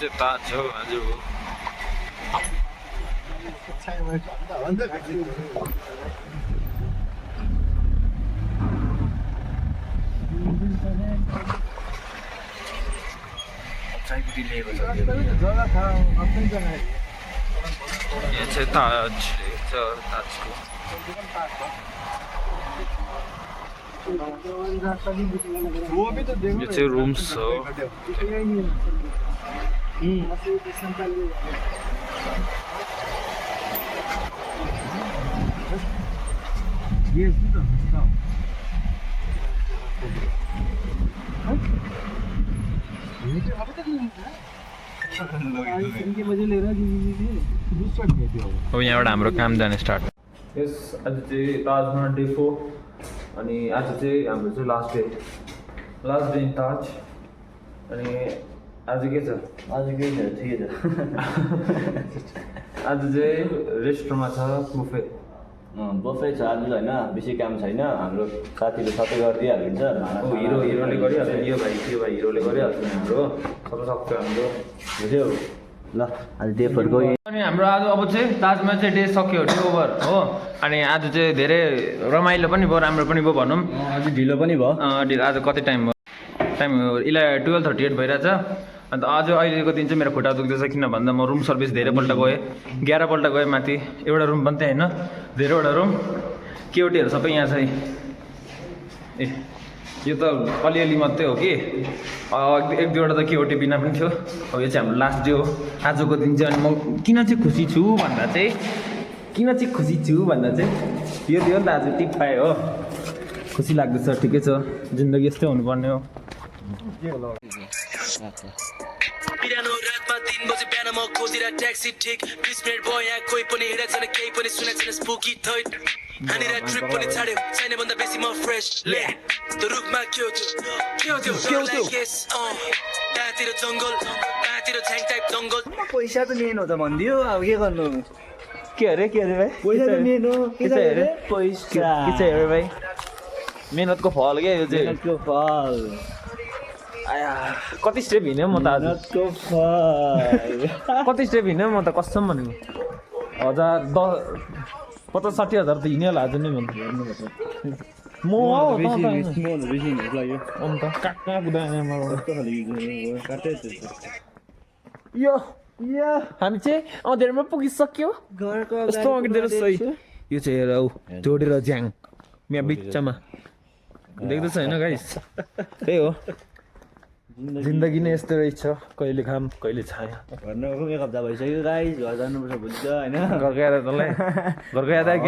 चाहिँ ताज हो हजुर हो चायपत्ती लिएको छ यहाँ चाहिँ ताज छ ताजको यो चाहिँ रुम्स हो अब यहाँबाट हाम्रो काम जाने स्टार्ट यस आज चाहिँ ताजमा डे 4 अनि आज चाहिँ हाम्रो चाहिँ लास्ट डे इन ताज अनि आज के छ आज के छ ठिकै छ आज चाहिँ रेस्टुरेन्टमा छ बुफे बफे छ आज होइन बेसी काम छैन हाम्रो साथीले सबै गरिदिइहालिन्छ हिरोले गरिहाल्छ यो भाइ हिरोले गरिहाल्छ हाम्रो सबै सक्छ हाम्रो बुझ्यौ ल आज डे 4 गयो अनि हाम्रो आज अब चाहिँ ताजमा चाहिँ डे सक्यो डे ओभर हो अनि आज चाहिँ धेरै रमाइलो पनि भयो राम्रो पनि भयो भनौँ आज ढिलो पनि भयो आज कति टाइम भयो टाइम 12:38 भइरहेछ अन्त आज अहिलेको दिन चाहिँ मेरो खुट्टा दुख्दैछ किन भन्दा म रुम सर्भिस धेरैपल्ट गएँ 11 पल्ट गएँ माथि एउटा रुम पनि होइन धेरैवटा रुम केटीहरू सबै यहाँ छ ए यो त अलिअलि मात्रै हो कि एक दुईवटा त केटी बिना पनि थियो अब यो चाहिँ हाम्रो लास्ट डे हो आजको दिन चाहिँ अनि म किन चाहिँ खुसी छु भन्दा चाहिँ यो थियो नि त आज टिप पाएँ हो खुसी लाग्दैछ ठिकै छ जिन्दगी यस्तै हुनुपर्ने हो बिरानो रातमा 3 बजे बिहान म खोजिरा ट्याक्सी ठिक 20 मिनट भयो यहाँ कोही पनि हिँडेको छैन केही पनि सुनेको छैन स्पुकी थैट हानेर ट्रिप पनि छाड्यो छैन भन्दा बेसी म फ्रेस ले त्यो रुखमा के हो त्यहाँतिर जङ्गल त्यहाँतिर झ्याङ टाइप जङ्गल पैसा त मेन हो त भनिदियो अब के गर्नु के अरे भाइ पैसा त मेन हो के अरे पैसा के चाहिँ अरे भाइ मेहनतको फल क्या यो चाहिँ मेहनतको फल आया कति स्टेप हिँड्यो म त आज मेहनतको फल कति स्टेप हिँड्यो म त कसम भनेको 50-60 हजार त हिँड्यो होला आज नै भन्नु म अन्त कहाँ कुदाएन यो हामी चाहिँ अँधेरमा पुगिसक्यो यस्तो अघितिर सही यो चाहिँ हेर ऊ जोडेर ज्याङ यहाँ बिचमा देख्दैछ होइन गाइस त्यही हो जिन्दगी नै यस्तो रहेछ कहिले घाम कहिले छाया घरमा एक हप्ता भइसक्यो गाइस घर जानुपर्छ भोलि त होइन घरको याद तँलाई घरको याद आयो